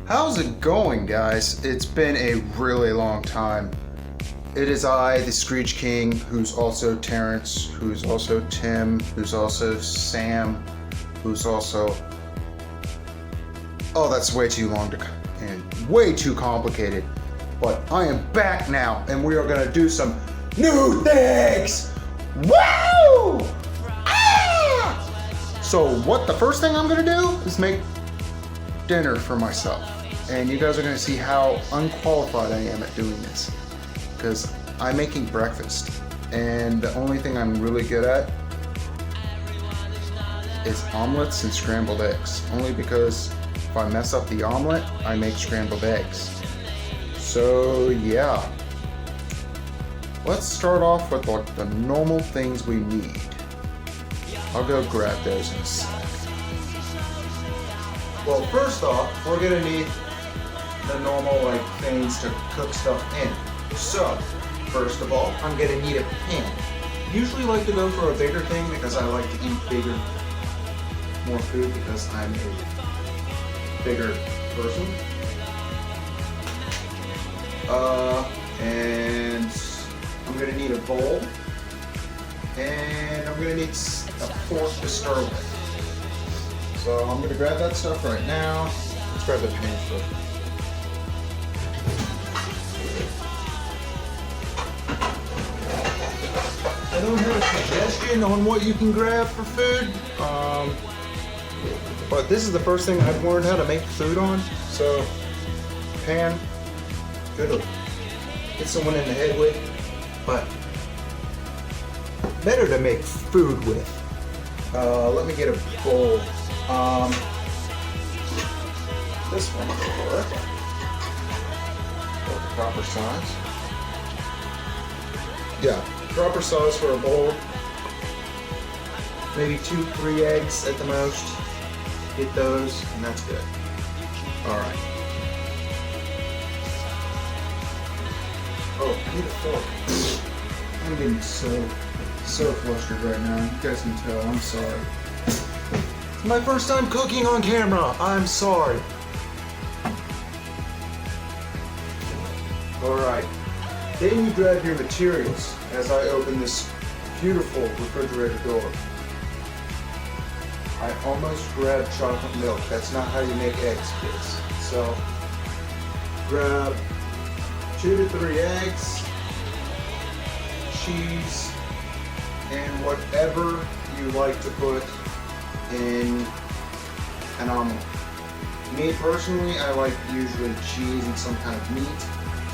How's it going, guys? It's been a really long time. It is I, the Screech King, who's also Terrence, who's also Tim, who's also Sam, who's also... Oh, that's way too long and way too complicated. But I am back now, and we are gonna do some new things! Woo! Ah! So the first thing I'm gonna do is make dinner for myself. And you guys are gonna see how unqualified I am at doing this. Because I'm making breakfast. And the only thing I'm really good at is omelets and scrambled eggs. Only because if I mess up the omelet, I make scrambled eggs. So yeah. Let's start off with like the normal things we need. I'll go grab those in a sec. Well, first off, we're gonna need the normal like things to cook stuff in. So, first of all, I'm gonna need a pan. Usually like to go for a bigger thing because I like to eat bigger, more food because I'm a bigger person. And I'm gonna need a bowl, and I'm gonna need a fork to stir with. So I'm gonna grab that stuff right now. Let's grab the pan first. I don't have a suggestion on what you can grab for food, but this is the first thing I've learned how to make food on. So, pan, good to hit someone in the head with, but better to make food with. Let me get a bowl. This one will work. Got the proper size. Yeah, proper size for a bowl. Maybe 2-3 eggs at the most. Get those, and that's good. All right. Oh, I need a fork. I'm getting so flustered right now. You guys can tell. I'm sorry. It's my first time cooking on camera. I'm sorry. All right. Then you grab your materials as I open this beautiful refrigerator door. I almost grabbed chocolate milk. That's not how you make eggs, kids. So grab 2 to 3 eggs, cheese, and whatever you like to put in an omelet. Me personally, I like usually cheese and some kind of meat.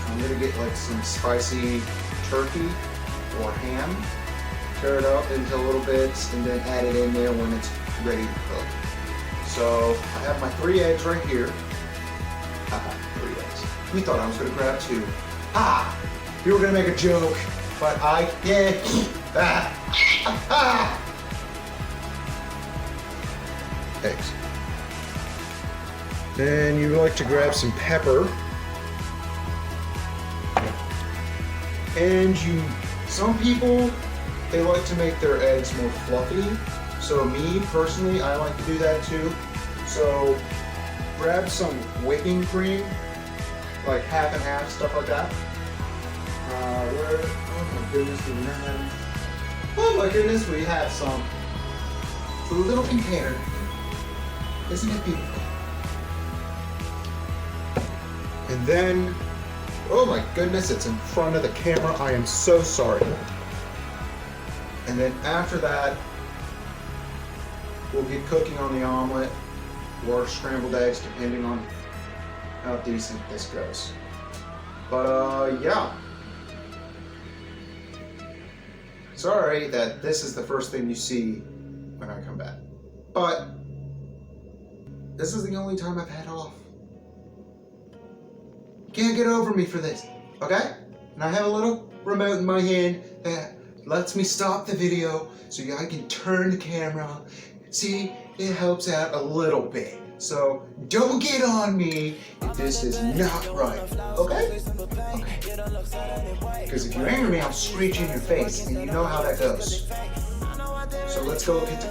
I'm gonna get like some spicy turkey or ham, tear it up into little bits, and then add it in there when it's ready to cook. So I have my 3 eggs right here. 3 eggs. We thought I was gonna grab 2. You were gonna make a joke, but I can't. Eggs. Then you like to grab some pepper. And some people, they like to make their eggs more fluffy. So me, personally, I like to do that too. So grab some whipping cream, like half and half, stuff like that. Oh my goodness, do we not have? Oh my goodness, we have some. It's a little container. Isn't it beautiful? And then, oh my goodness, it's in front of the camera. I am so sorry. And then after that, we'll get cooking on the omelet or scrambled eggs, depending on how decent this goes. But yeah. Sorry that this is the first thing you see when I come back. But this is the only time I've had off. You can't get over me for this, okay? And I have a little remote in my hand that lets me stop the video so I can turn the camera. See, it helps out a little bit. So don't get on me if this is not right, okay? Okay. Because if you anger me, I'll screech in your face, and you know how that goes. So let's go get to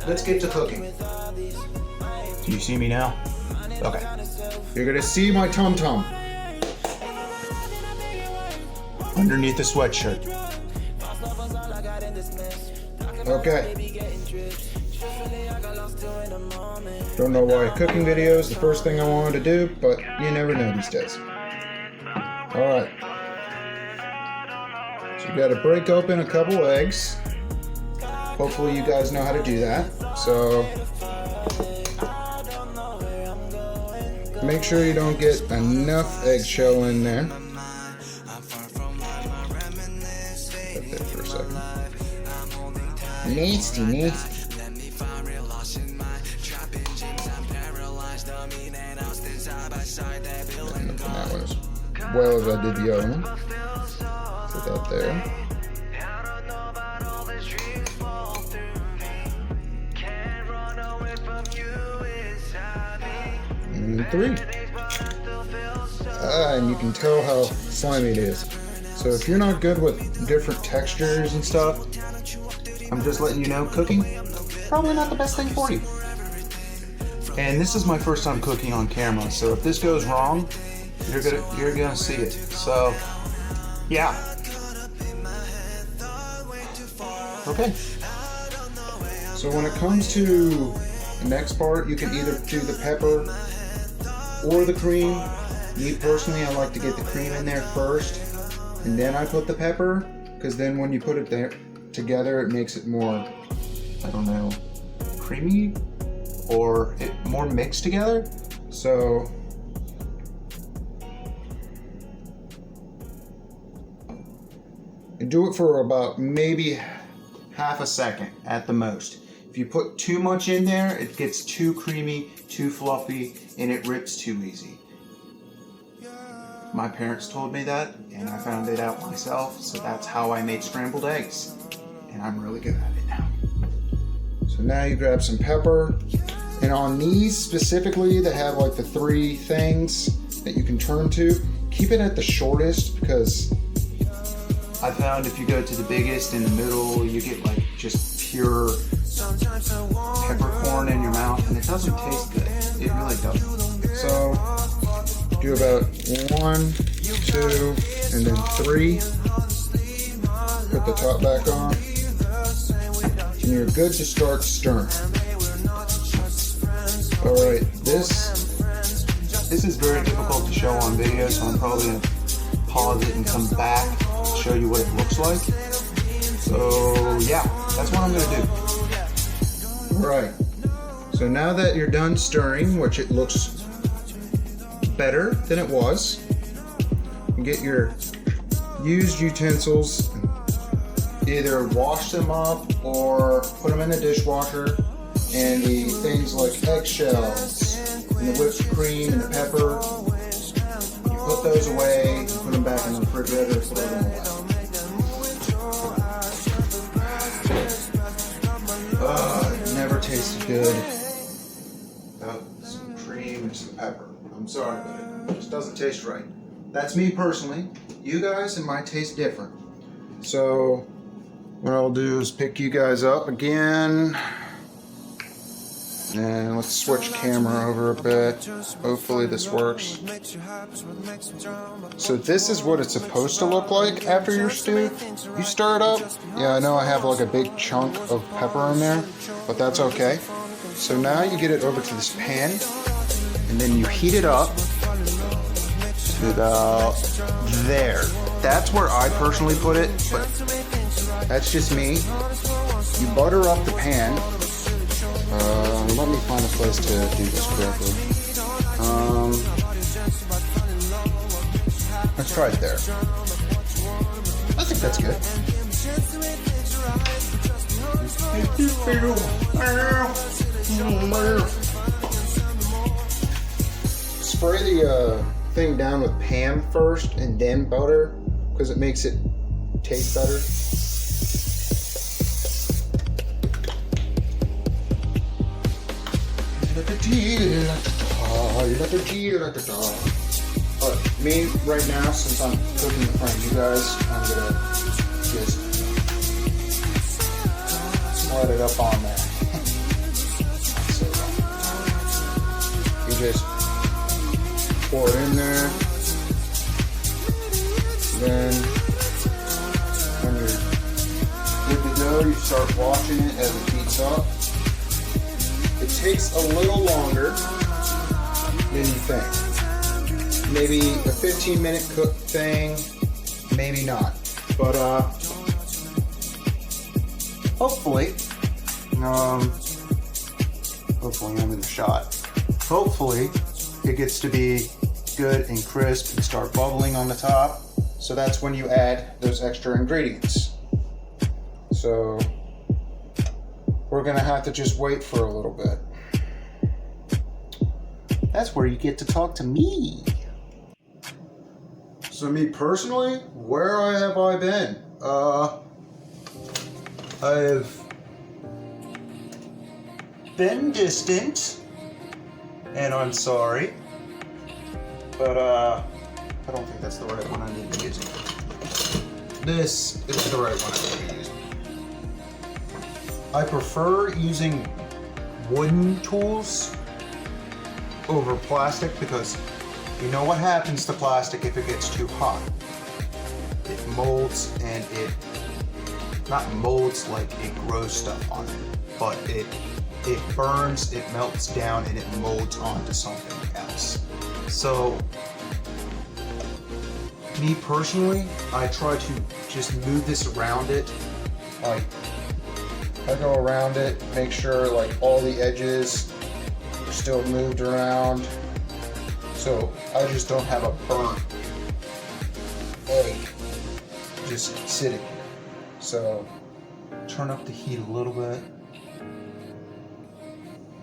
let's get to cooking. Can you see me now? Okay. You're gonna see my tum-tum underneath the sweatshirt. Okay. Don't know why cooking video is the first thing I wanted to do, but you never know these days. Alright. So you gotta break open a couple eggs. Hopefully you guys know how to do that. So make sure you don't get enough eggshell in there. Put that for a second. Nasty, nasty. And that one as well as I did the other one. Put that there. And 3. And you can tell how slimy it is. So if you're not good with different textures and stuff, I'm just letting you know, cooking, probably not the best thing for you. And this is my first time cooking on camera, so if this goes wrong, you're gonna see it. So, yeah. Okay. So when it comes to the next part, you can either do the pepper or the cream. Me personally, I like to get the cream in there first, and then I put the pepper, because then when you put it there together, it makes it more, I don't know, creamy, or more mixed together. So and do it for about maybe half a second at the most. If you put too much in there, it gets too creamy, too fluffy, and it rips too easy. My parents told me that, and I found it out myself, so that's how I made scrambled eggs. And I'm really good at it now. So now you grab some pepper, and on these specifically that have like the 3 things that you can turn to, keep it at the shortest, because I found if you go to the biggest in the middle, you get like just pure peppercorn in your mouth, and it doesn't taste good. It really doesn't. So do about 1, 2, and then 3. Put the top back on, and you're good to start stirring. All right, this is very difficult to show on video, so I'm probably gonna pause it and come back to show you what it looks like. So yeah, that's what I'm gonna do. All right, so now that you're done stirring, which it looks better than it was, you get your used utensils, either wash them up or put them in the dishwasher, and the things like eggshells and the whipped cream and the pepper, you put those away, you put them back in the refrigerator, throw them away. It never tasted good without some cream and some pepper. I'm sorry, but it just doesn't taste right. That's me personally. You guys, it might taste different. So what I'll do is pick you guys up again, and let's switch camera over a bit. Hopefully this works. So this is what it's supposed to look like after your stew. You stir it up. Yeah, I know I have like a big chunk of pepper in there, but that's okay. So now you get it over to this pan, and then you heat it up to about there. That's where I personally put it, but that's just me. You butter up the pan. Let me find a place to do this correctly. Let's try it there. I think that's good. Spray the thing down with Pam first and then butter, because it makes it taste better. But me right now, since I'm cooking in front of you guys, I'm gonna just slide it up on there. pour it in there. Then when you're good to go, you start watching it as it heats up. It takes a little longer than you think. Maybe a 15-minute cook thing, maybe not. But hopefully I'm in the shot. Hopefully it gets to be good and crisp and start bubbling on the top. So that's when you add those extra ingredients. So we're gonna have to just wait for a little bit. That's where you get to talk to me. So me personally, where have I been? I've been distant, and I'm sorry, but I don't think that's the right one I need to be using. This is the right one I need to be using. I prefer using wooden tools over plastic because you know what happens to plastic if it gets too hot. It molds, and it not molds like it grows stuff on it, but it burns, it melts down, and it molds onto something else. So me personally, I try to just move this around it. Like I go around it, make sure like all the edges are still moved around, so I just don't have a burnt egg just sitting here. So turn up the heat a little bit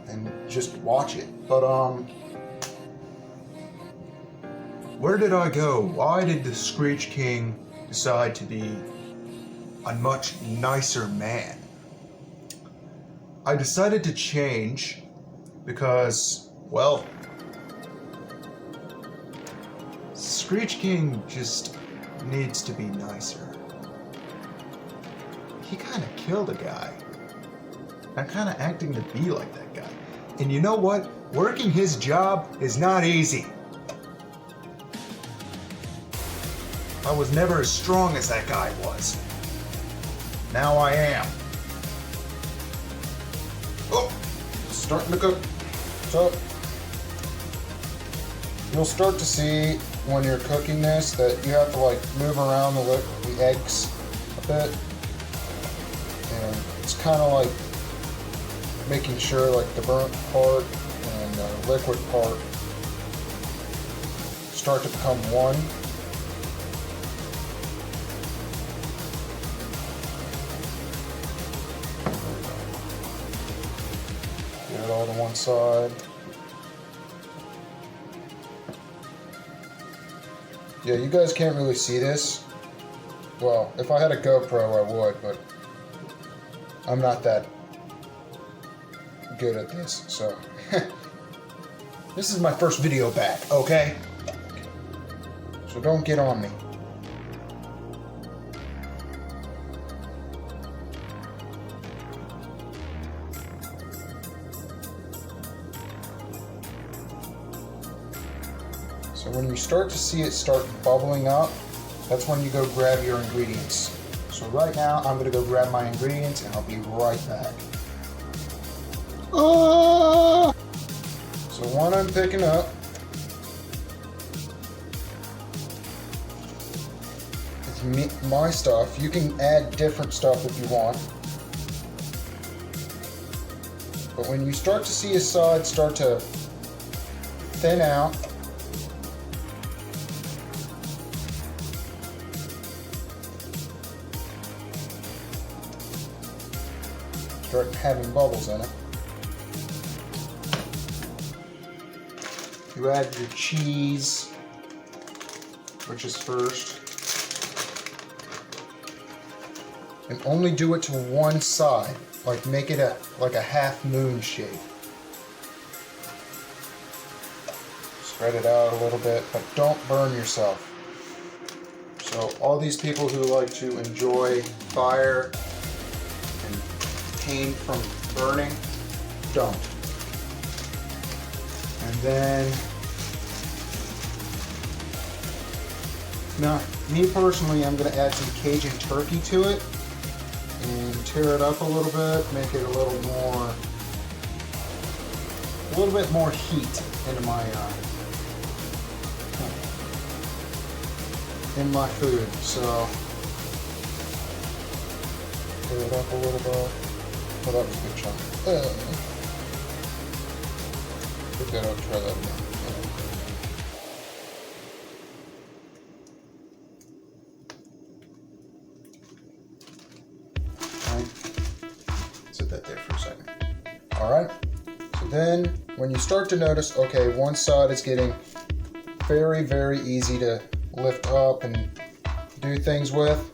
and just watch it. But where did I go? Why did the Screech King decide to be a much nicer man? I decided to change because, well, Screech King just needs to be nicer. He kind of killed a guy. I'm kind of acting to be like that guy. And you know what? Working his job is not easy. I was never as strong as that guy was. Now I am. Oh, it's starting to cook. So you'll start to see when you're cooking this that you have to like move around the eggs a bit. And it's kind of like making sure like the burnt part and the liquid part start to become one. Get it all to one side. Yeah, you guys can't really see this. Well, if I had a GoPro, I would, but I'm not that good at this, so. This is my first video back, okay? So don't get on me. So when you start to see it start bubbling up, that's when you go grab your ingredients. So right now, I'm gonna go grab my ingredients and I'll be right back. So one I'm picking up is my stuff. You can add different stuff if you want. But when you start to see a side start to thin out, start having bubbles in it, you add your cheese, which is first, and only do it to one side, like make it like a half moon shape. Spread it out a little bit, but don't burn yourself. So all these people who like to enjoy fire and pain from burning, don't. And then Now, me personally, I'm going to add some Cajun turkey to it and tear it up a little bit, make it a little bit more heat into in my food. So, tear it up a little bit. Oh, that was a good chunk. Okay, I'll try that again. Set that there for a second. Alright, so then when you start to notice, okay, one side is getting very, very easy to lift up and do things with,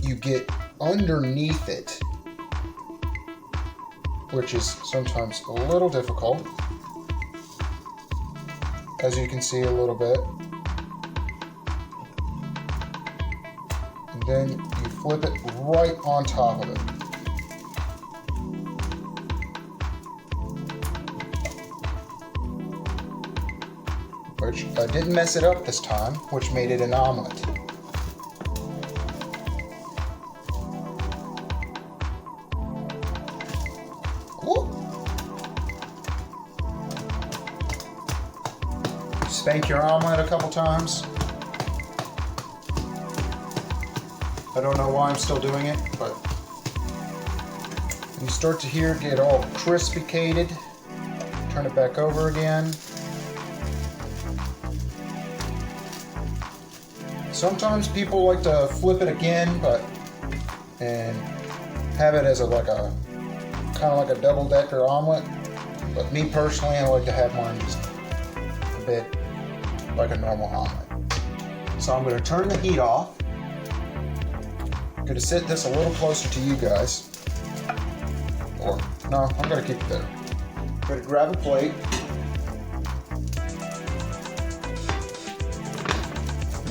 you get underneath it, which is sometimes a little difficult, as you can see a little bit. And then you flip it right on top of it. Which I didn't mess it up this time, which made it an omelet. Woo. Spank your omelet a couple times. I don't know why I'm still doing it, but you start to hear it get all crispy-cated. Turn it back over again. Sometimes people like to flip it again, and have it as kind of like a double-decker omelet. But me personally, I like to have mine just a bit like a normal omelet. So I'm going to turn the heat off. I'm going to sit this a little closer to you guys. Or no, I'm going to keep it there. I'm going to grab a plate.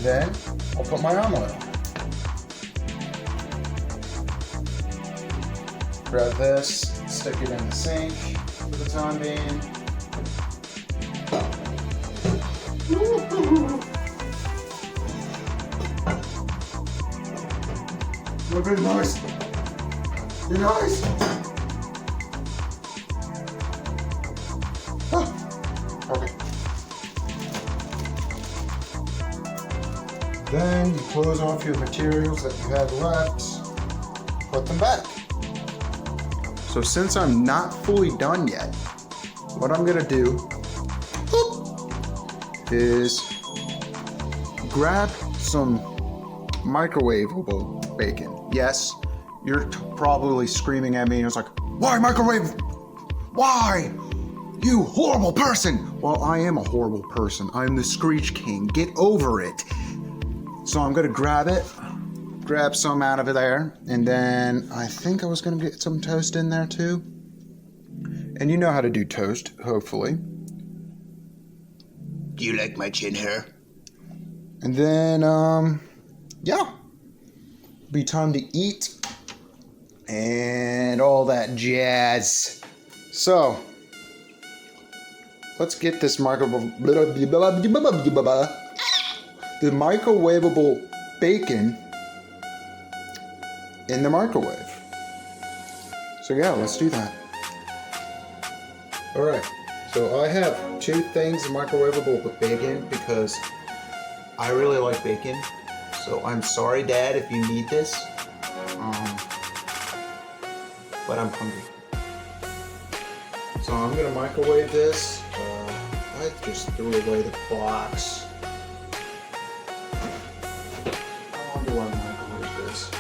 Then I'll put my omelet on. Grab this, stick it in the sink for the time being. Look at nice. You're nice. Okay. Then you close off your materials that you have left, put them back. So since I'm not fully done yet, what I'm gonna do is grab some microwavable bacon. Yes, you're probably screaming at me and it's like, why microwave? Why? You horrible person! Well, I am a horrible person. I'm the Screech King. Get over it. So I'm gonna grab some out of there, and then I think I was gonna get some toast in there too. And you know how to do toast, hopefully. Do you like my chin hair? And then, yeah. Be time to eat and all that jazz. So, let's get this the microwavable bacon in the microwave. So yeah, let's do that. Alright, so I have 2 things microwavable with bacon because I really like bacon. So I'm sorry, Dad, if you need this. But I'm hungry. So I'm gonna microwave this. I just threw away the box. How long do I microwave this?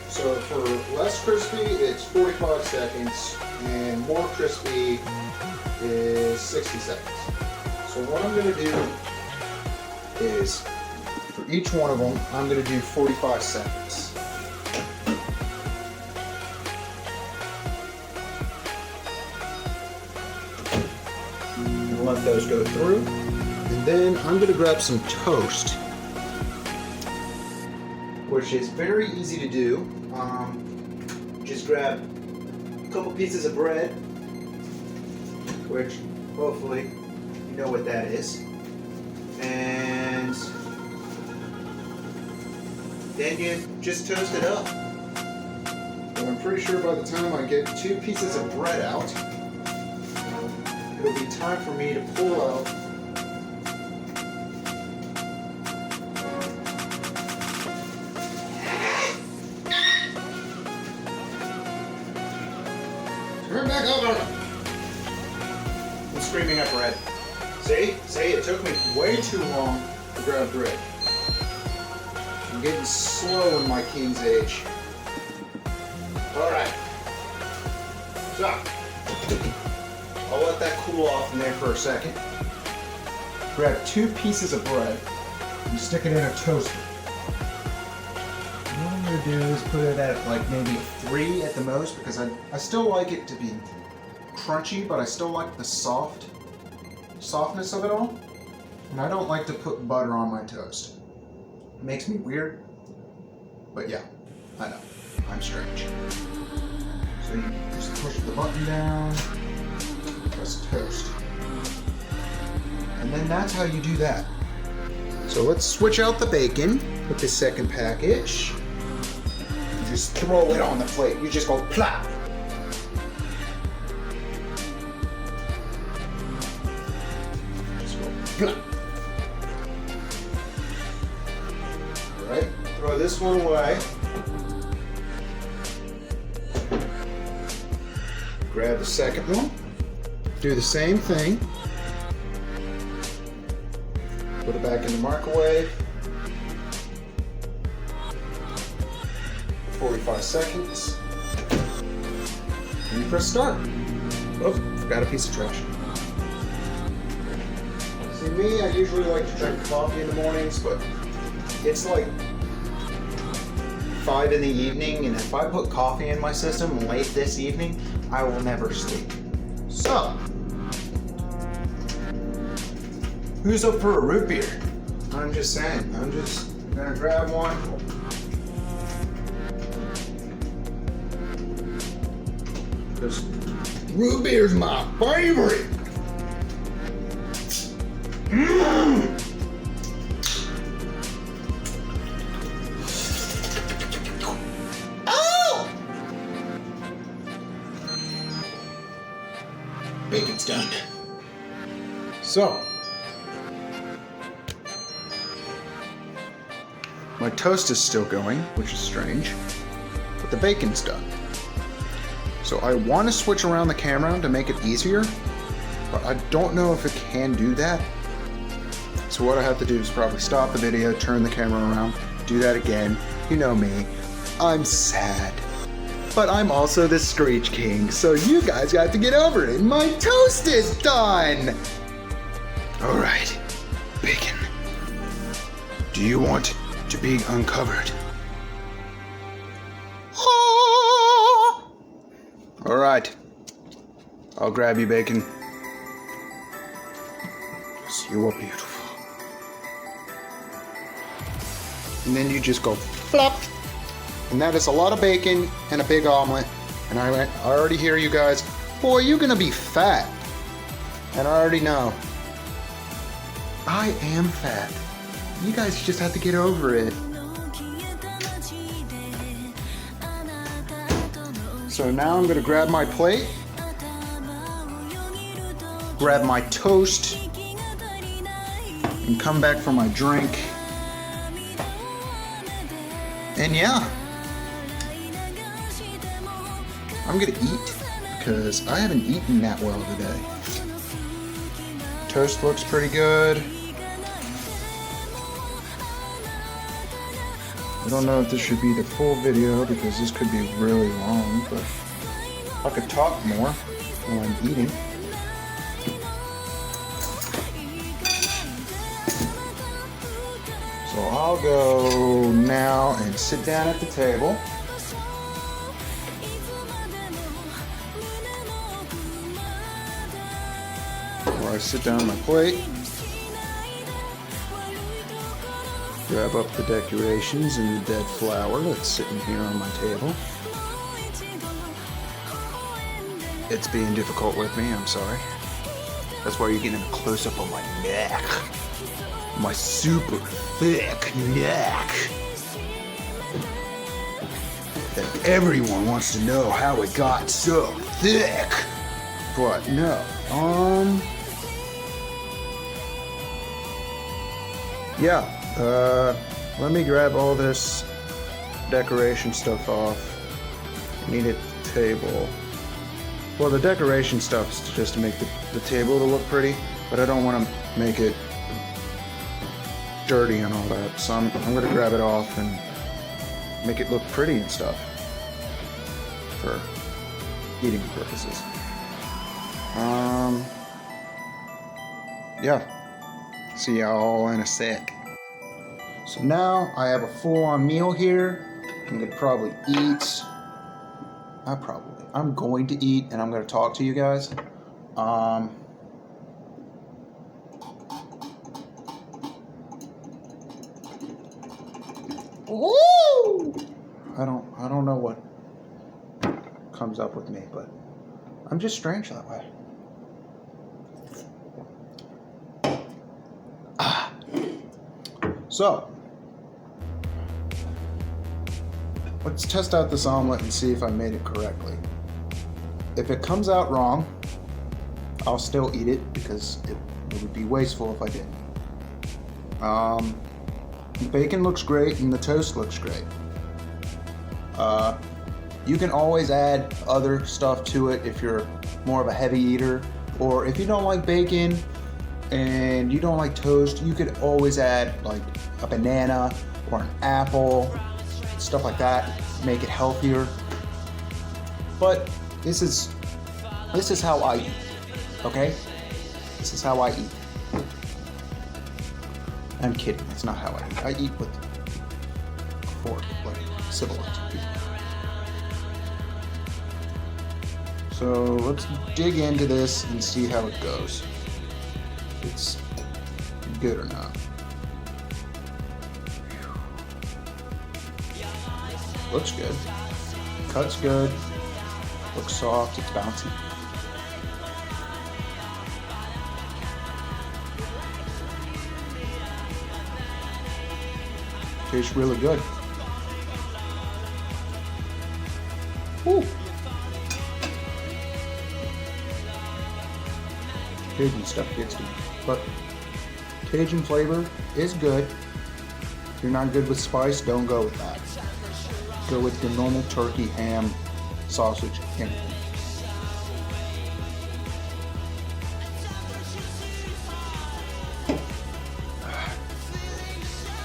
So for less crispy, it's 45 seconds, and more crispy is 60 seconds. So what I'm gonna do is, for each one of them, I'm gonna do 45 seconds. And let those go through. And then I'm gonna grab some toast, which is very easy to do. Just grab a couple pieces of bread, which hopefully you know what that is. And then you just toast it up. And I'm pretty sure by the time I get 2 pieces of bread out, it'll be time for me to pull out turn back over. I'm screaming at bread. See, it took me way too long to grab bread. I'm getting slow in my king's age. Alright. So, I'll let that cool off in there for a second. Grab 2 pieces of bread and stick it in a toaster. What I'm going to do is put it at like maybe 3 at the most, because I still like it to be crunchy, but I still like the softness of it all. And I don't like to put butter on my toast. It makes me weird. But yeah, I know. I'm strange. So you just push the button down, press toast. And then that's how you do that. So let's switch out the bacon with the second package. You just throw it on the plate. You just go plop. Just go plop. Alright, throw this one away. Grab the second one, do the same thing, put it back in the microwave, 45 seconds, and you press start. Oh, forgot a piece of trash. See me, I usually like to drink coffee in the mornings, but it's like 5 in the evening, and if I put coffee in my system late this evening, I will never sleep. So, who's up for a root beer? I'm just saying, I'm just gonna grab one. Because root beer's my favorite. Bacon's done. So, my toast is still going, which is strange, but the bacon's done. So I want to switch around the camera to make it easier, but I don't know if it can do that. So what I have to do is probably stop the video, turn the camera around, do that again. You know me, I'm sad. But I'm also the Screech King, so you guys got to get over it. My toast is done! Alright, bacon. Do you want to be uncovered? Ah! Alright, I'll grab you, bacon. Yes, you are beautiful. And then you just go flop. And that is a lot of bacon and a big omelet. And I already hear you guys, boy, you're gonna be fat. And I already know. I am fat. You guys just have to get over it. So now I'm gonna grab my plate, grab my toast, and come back for my drink. And yeah. I'm gonna eat because I haven't eaten that well today. Toast looks pretty good. I don't know if this should be the full video because this could be really long, but I could talk more while I'm eating. So I'll go now and sit down at the table. Where I sit down on my plate, grab up the decorations and the dead flower that's sitting here on my table. It's being difficult with me, I'm sorry. That's why you're getting a close-up on my neck. My super thick neck. That everyone wants to know how it got so thick. But no, yeah, let me grab all this decoration stuff off. I need a table. Well, the decoration stuff's just to make the table to look pretty, but I don't want to make it dirty and all that. So I'm gonna grab it off and make it look pretty and stuff for eating purposes. Yeah. See y'all in a sec. So now I have a full-on meal here. I'm gonna probably eat. I'm going to eat, and I'm gonna talk to you guys. Woo! I don't know what comes up with me, but I'm just strange that way. So, let's test out this omelet and see if I made it correctly. If it comes out wrong, I'll still eat it because it would be wasteful if I didn't. The bacon looks great and the toast looks great. You can always add other stuff to it if you're more of a heavy eater, or if you don't like bacon and you don't like toast, you could always add like a banana or an apple, stuff like that, make it healthier. But this is how I eat, okay? This is how I eat. I'm kidding, that's not how I eat. I eat with a fork, like civilized people. So let's dig into this and see how it goes. If it's good or not. Looks good. Cut's good. Looks soft, it's bouncy. Tastes really good. Woo. Cajun stuff gets me, but Cajun flavor is good. If you're not good with spice, don't go with that. Go with the normal turkey, ham, sausage, anything.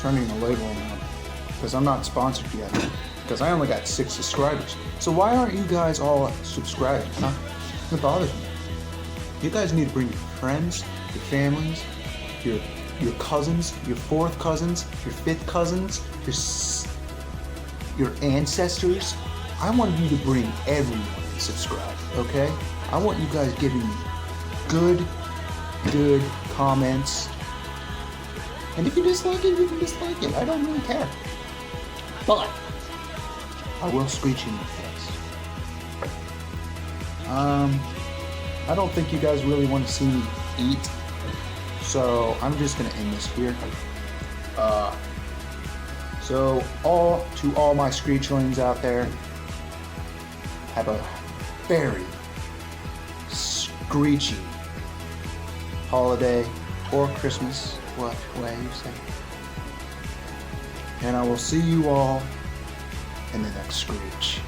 Turning the label around because I'm not sponsored yet, because I only got 6 subscribers. So why aren't you guys all subscribed? Huh? It bothers me. You guys need to bring your friends, your families, your cousins, your 4th cousins, your 5th cousins, your ancestors. I want you to bring everyone and subscribe, okay? I want you guys giving me good comments. And if you dislike it, you can dislike it. I don't really care. But I will screech in your face. I don't think you guys really want to see me eat, so I'm just gonna end this here. So to all my Screechlings out there, have a very screechy holiday or Christmas, what way you say. And I will see you all in the next Screech.